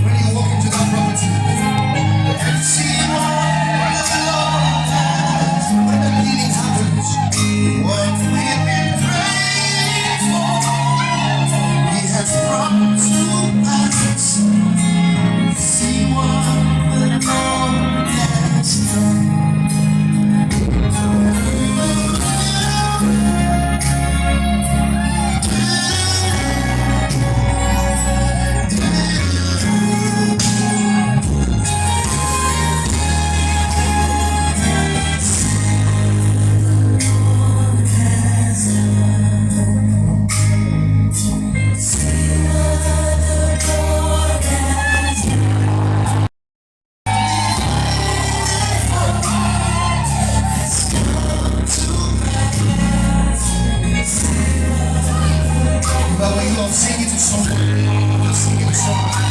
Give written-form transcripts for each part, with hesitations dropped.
When you walk into that property and see what the Lord has, when the healing happens, what we've been praying for, He has brought to pass. See what the Lord has done. But when you are singing to someone, you're singing to someone.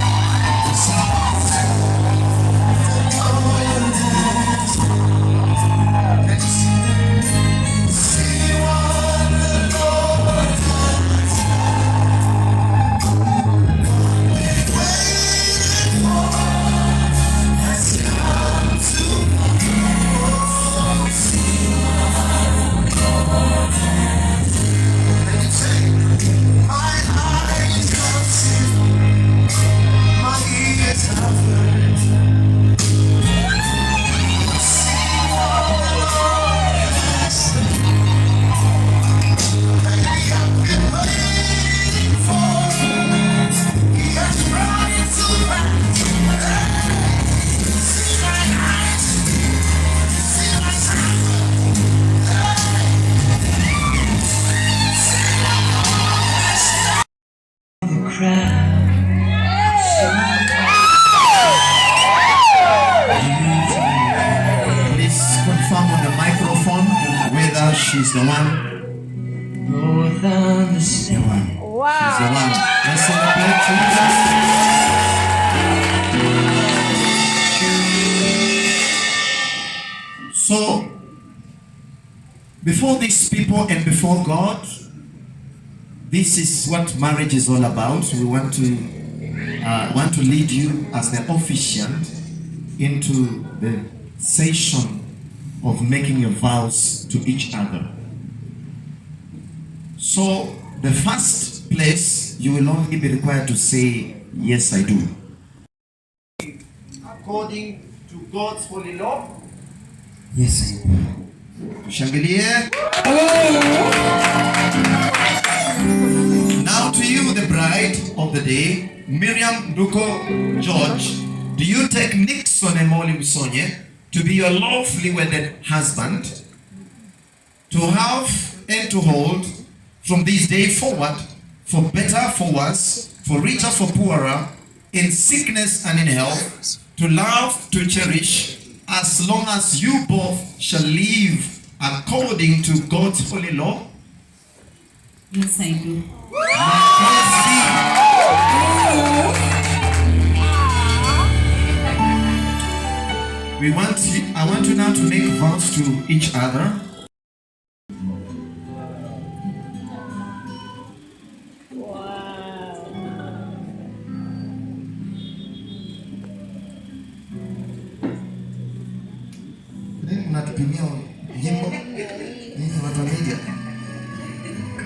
Please confirm on the microphone whether she's the one. Both on the same one. Wow. She's the one. Let's celebrate Jesus. So, before these people and before God, this is what marriage is all about. We want to lead you as the officiant into the session of making your vows to each other. So the first place, you will only be required to say, yes, I do. According to God's holy law, yes, I do. Tushangilie. Now to you, the bride of the day, Miriam Duko George, do you take Nixon Emoli Musonye to be your lawfully wedded husband, to have and to hold from this day forward, for better, for worse, for richer, for poorer, in sickness and in health, to love, to cherish, as long as you both shall live according to God's holy law? Yes, I do. I want you now to make vows to each other.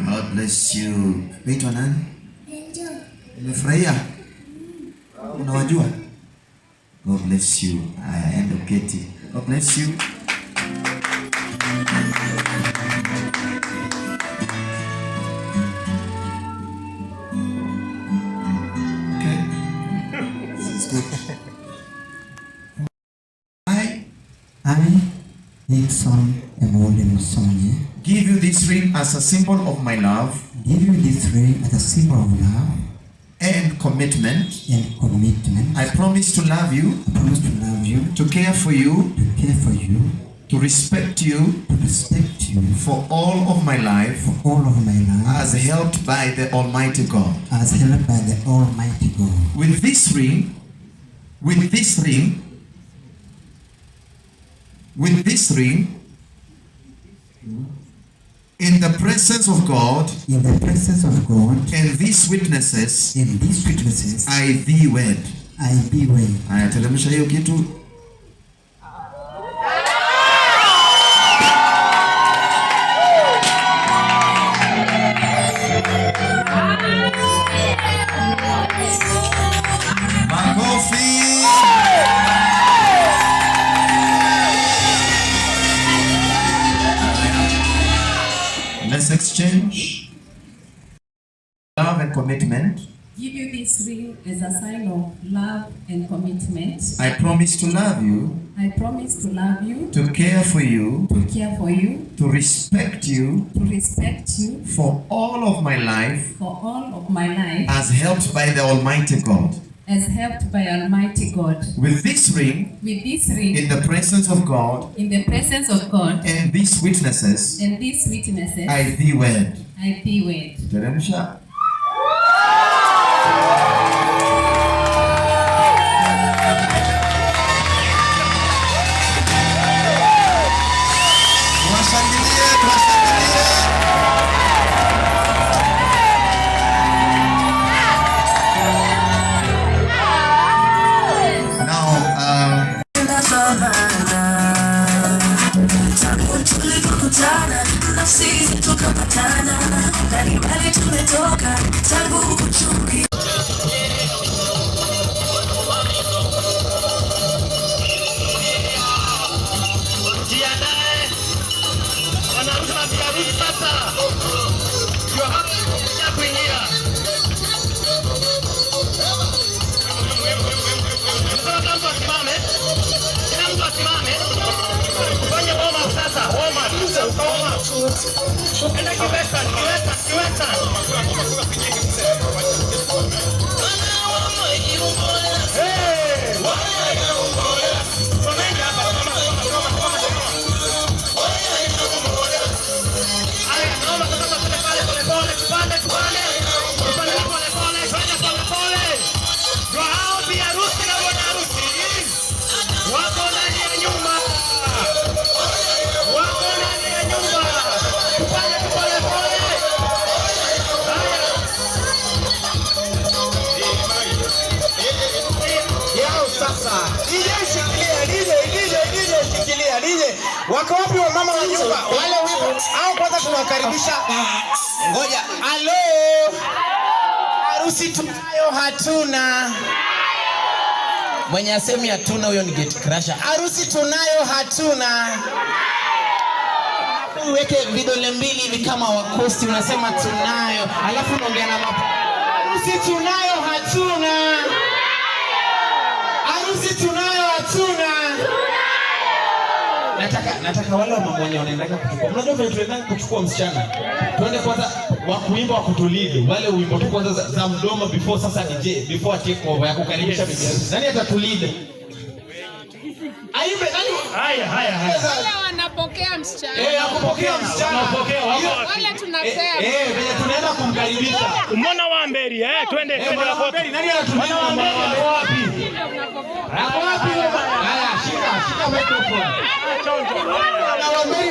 God bless you. Waitwa nani? Umefurahia? Unawajua? God bless you. I end up getting. God bless you. Okay. This is good. I, Nixon Emoli Musonye, give you this ring as a symbol of my love. Give you this ring as a symbol of love and commitment. And commitment. I promise to love you. I promise to love you. To care for you. To care for you. To respect you. To respect you. For all of my life. For all of my life. As helped by the Almighty God. As helped by the Almighty God. With this ring. With this ring. With this ring. in the presence of God, in the presence of God, and these witnesses, and these witnesses, I thee wed. I be wed. Haya, teremsha hiyo kitu. Makofi. Let's exchange love and commitment. Give you this ring as a sign of love and commitment. I promise to love you, I promise to love you, to care for you, to care for you, to respect you to respect you for all of my life, for all of my life, as helped by the Almighty God. as helped by Almighty God. With this ring, With this ring, in the presence of God, in the presence of God, and these witnesses, and these witnesses, I thee wed. I thee wed. Teremsha. Tuwashangilie, tuwashangilie. Now, Wako wapi wa mama wa nyumba? Wale wipo au kwanza tunawakaribisha. Ngoja. Hello. Harusi tunayo hatuna. Mwenye asemi hatuna huyo ni gate crusher. Harusi tunayo hatuna. Uweke vidole mbili hivi kama wakosti unasema tunayo. Alafu unaongea na mapo. Harusi tunayo hatuna. Harusi tunayo hatuna. Nataka wale mama wenye wanaenda kuchukua. Unajua vile tunaenda kuchukua msichana. Tuende kwanza wa kuimba wa kutulidi. Wale uimbo tu kwanza za mdomo before sasa DJ, before take over ya kukaribisha bibi harusi. Nani atatulidi? Aimbe nani? Haya. Wale wanapokea msichana. Akupokea msichana. Wale tunapea. Venye tunaenda kumkaribisha. Umeona Wamberi twende Wamberi nani anatulidi? Wamberi wapi? Hapo wapi? Haya, shika microphone. Na Wamberi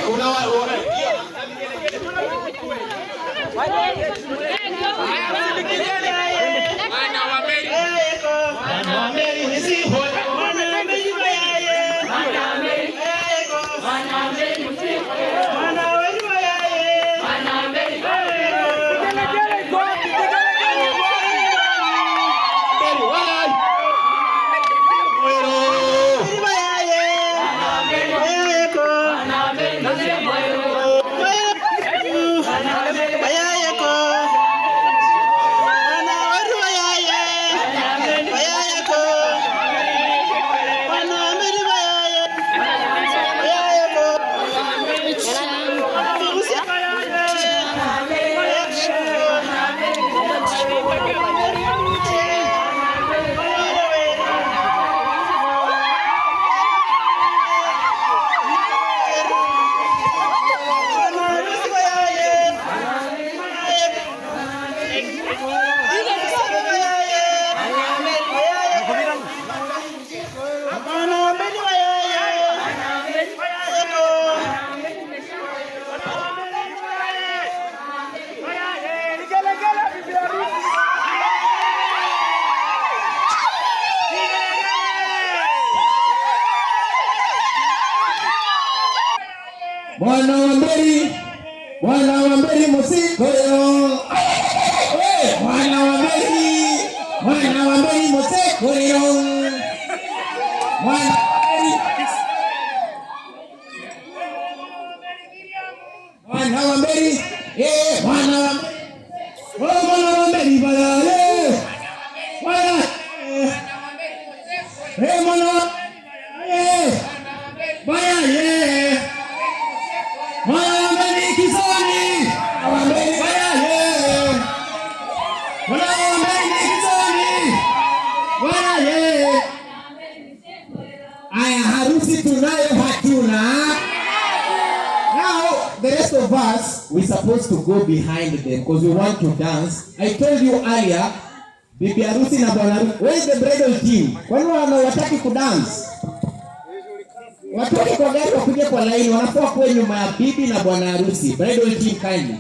Bwana wa mberi Musekoyo. Bwana wa mberi Musekoyo. Bwana wa mberi Bwana wa mberi balale. Bwana harusi tunayo hatuna. Now the rest of us we supposed to go behind them because we want to dance. I told you earlier, bibi harusi na bwana harusi, where is the bridal team? Kwani wanataka kudance? Watoke kwa gari wakuje kwa line, wanafaa kuwa nyuma ya bibi na bwana harusi. Bridal team kindly.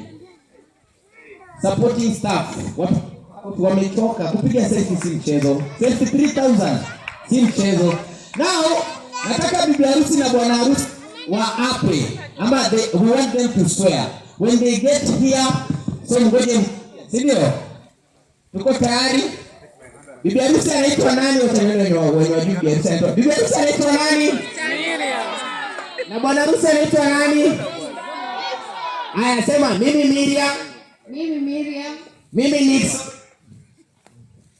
Supporting staff. Watu wamechoka kupiga selfie, si mchezo. Selfie 3000 si mchezo. Now nataka bibi harusi na bwana harusi waape, ama we want them to swear when they get here. So ngoje, si ndio? Tuko tayari? Bibi harusi anaitwa nani? Bibi harusi anaitwa nani? Na bwana harusi anaitwa nani? Aya, sema mimi Miriam. Mimi Nix.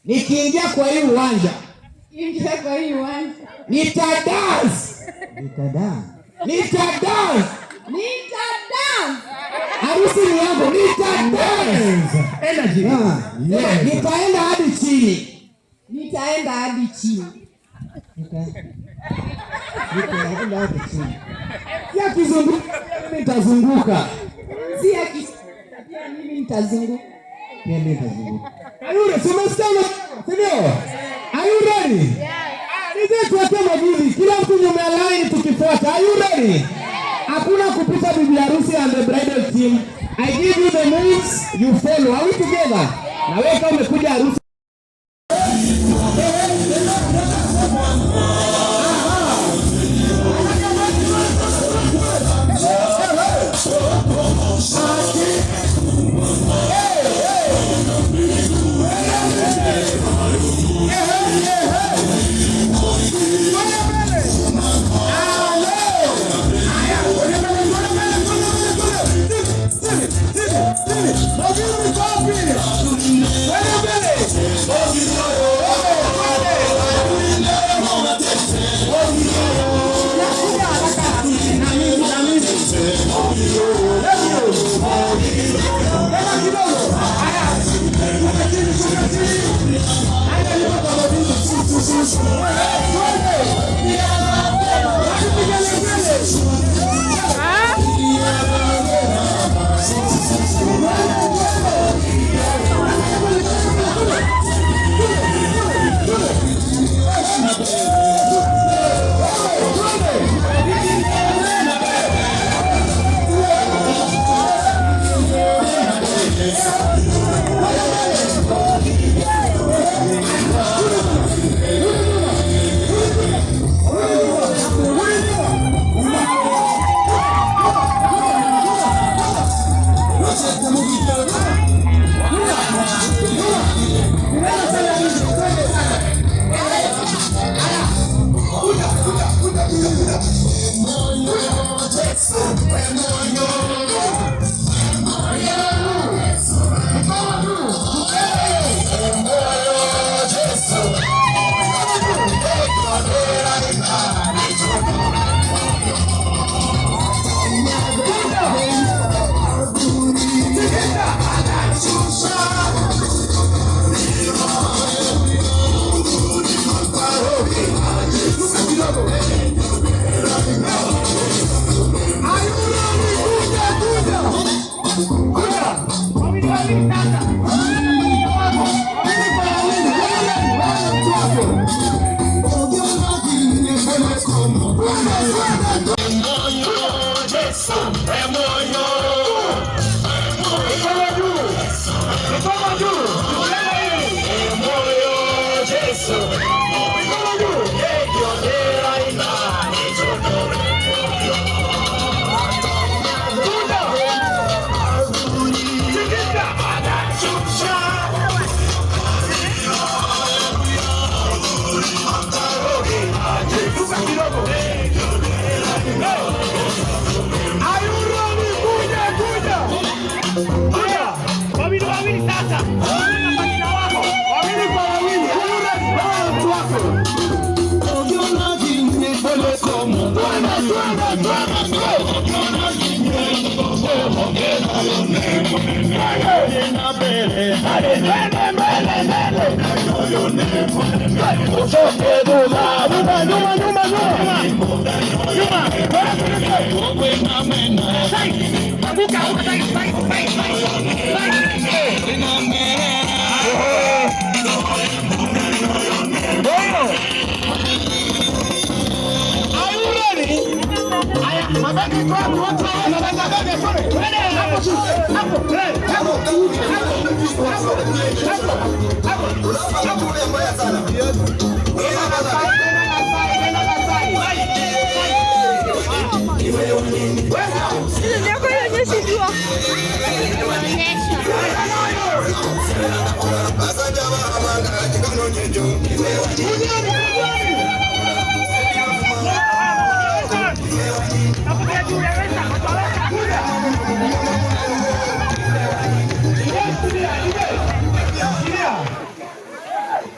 Nikiingia kwa hii uwanja. Nitadance. Harusi ni yangu, nitadance. Energy. Nitaenda hadi chini. Ya kizunguka, nitazunguka. Mimi nitazunguka. Are you ready? Are you ready? Yes. Tuwatema hivi, kila mtu nyuma ya line tukifuata. Are you ready? Hakuna kupita bibi harusi and the bridal team. I give you the moves, you follow. Are we together? Na wewe kama umekuja harusi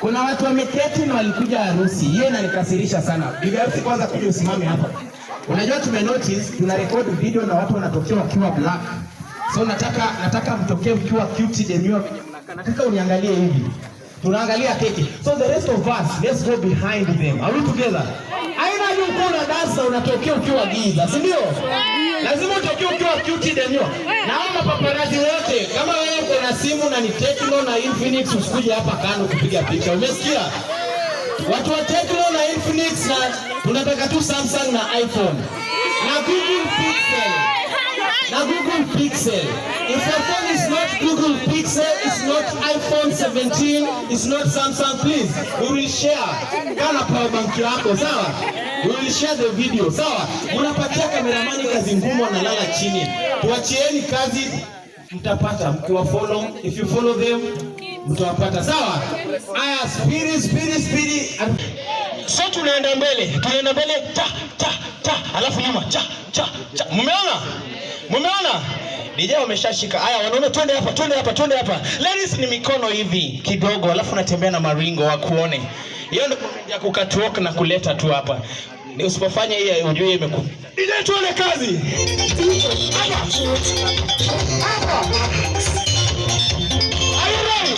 Kuna watu wameketi na walikuja harusi. Hiyo inanikasirisha sana. Bibi harusi kwanza kuja usimame hapa. Unajua notice tuna record video na watu wanatokea wakiwa black. So nataka mtokee mkiwa cute demure venye mnakaa. Nataka uniangalie hivi. Tunaangalia keki. So the rest of us, let's go behind them. Are we together? Aina haja uko na dansa unatokea ukiwa giza, si ndio? Lazima utokee ukiwa cute demure. Naomba paparazzi wote, kama wewe uko na simu na ni Tecno na Infinix usikuje hapa kando kupiga picha. Umesikia? Watu wa Tecno na Infinix na tunataka tu Samsung na iPhone. Na Google Pixel. Na Google Pixel. If your phone is not Google Pixel, it's not iPhone 17, it's not Samsung, please. We will share. Kana power bank yako, sawa? We will share the video, sawa? Unapatia kameramani kazi ngumu analala chini. Tuachieni kazi, mtapata mkiwafollow. If you follow them, mtawapata, sawa? Aya, speedy. So tunaenda mbele, alafu nyuma, Mumeona? DJ wameshashika. Haya wanaume twende hapa. Ladies ni mikono hivi kidogo alafu natembea na maringo wakuone. Hiyo ndio ya kukatwalk na kuleta tu hapa. Ni usipofanya hii ujue imeku. DJ tuone kazi. Hapa. Are you ready?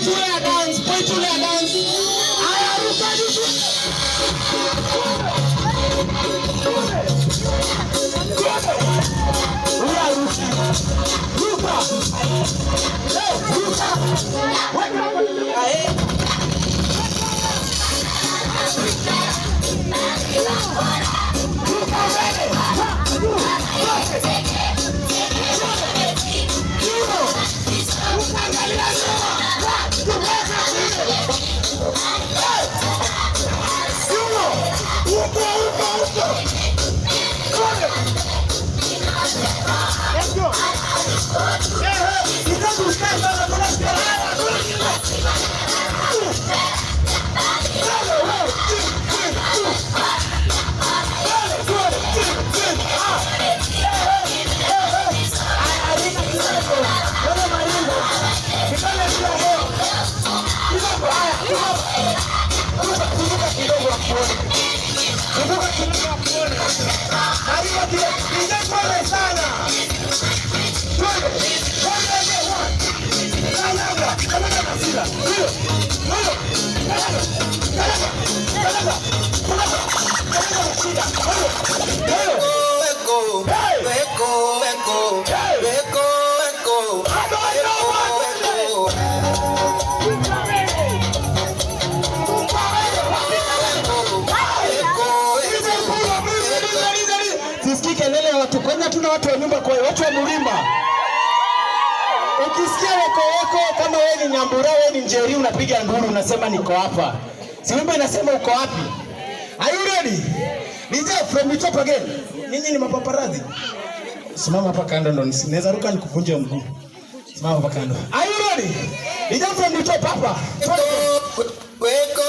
point ule ya dance, point ule ya dance. Aya, ruka juju. Ula ruka. Ruka. Ruka. Aye. Let's go. Kwanza tuna watu wa nyumba kwa watu wa Murimba. Ukisikia weko kama wewe ni Nyambura, wewe ni Njeri, unapiga nduru unasema niko hapa. Si wimbo inasema uko wapi? Are you ready? DJ from the top again. Ninyi ni mapaparazzi. Simama hapa kando ndo naweza ruka nikuvunje mguu. Simama hapa kando. Are you ready? DJ from the top hapa. Weko.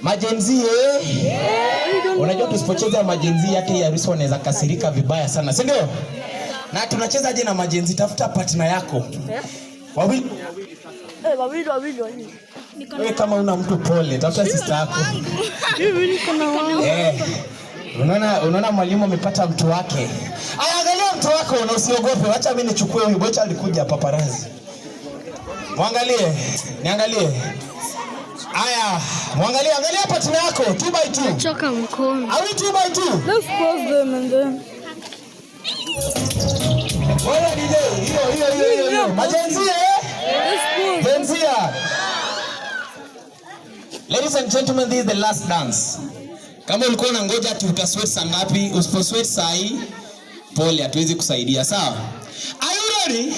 Majenzi unajua tusipocheza majenzi yake ya Rusi wanaweza kasirika vibaya sana, si ndio? Na tunacheza je na majenzi? Tafuta partner yako. Wawili. Wawili. Wewe kama una mtu pole, tafuta sister yako. Unaona mwalimu amepata mtu wake. Angalia mtu wako na usiogope. Acha mimi nichukue huyu bocha alikuja paparazi. Muangalie, niangalie. Aya, muangalie, angalia partner yako 2x2. Choka mkono. Are we 2x2? Let's pause them and then. Wala DJ, hiyo. Majenzi Benzia. Ladies and gentlemen, this is the last dance. Kama ulikuwa unangoja ati utasweat saa ngapi, usiposweat saa hii, pole hatuwezi kusaidia, sawa? Are you ready?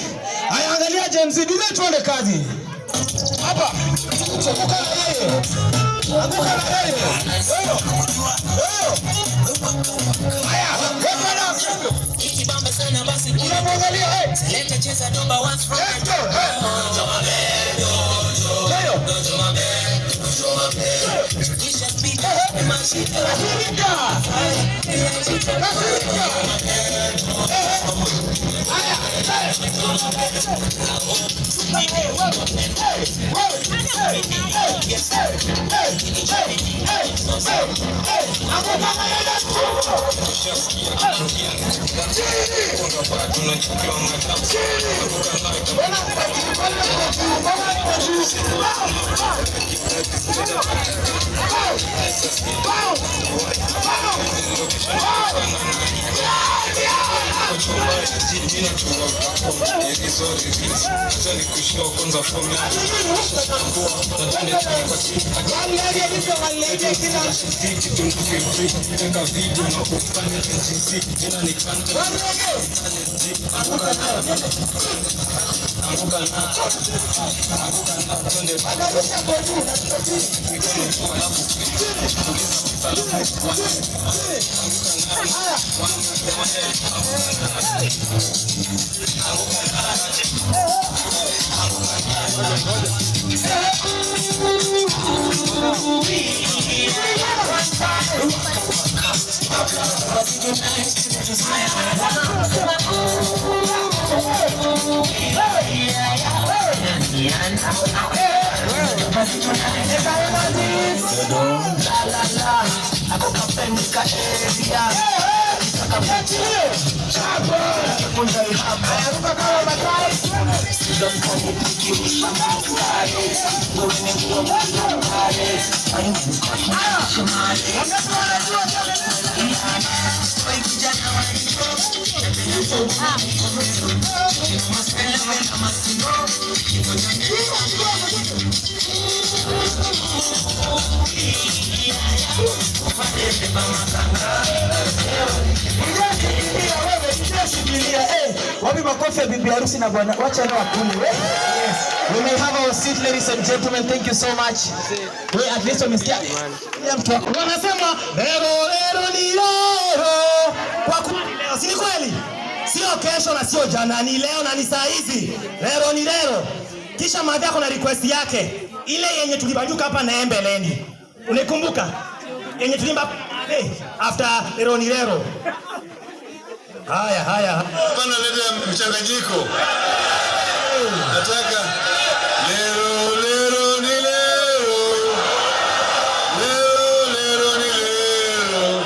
Aya, angalia Jenzi, DJ tuende kazi. Hapa. Chokoka yeye. Anguka na yeye. Aya, weka na. Ikibamba sana basi unamwangalia leta cheza number 1 from kisha speaker Wapi makofi ya bibi harusi na bwana? Wacha na wakuni. Yes. We may have our seat, ladies and gentlemen. Thank you so much. We at least wamesikia. Wanasema lero ni lero. Kwa kweli leo si kweli? Sio kesho na sio jana, ni leo na ni saa hizi. Lero ni lero. Kisha madha kuna request yake. Ile yenye tulibanduka hapa na mbeleni. Unikumbuka? Yenye tulimba after lero ni lero. Haya. Hapana, leta mchanganyiko. Nataka lero ni lero. Lero ni lero.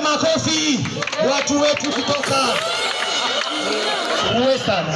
Makofi watu wetu kutoka Western.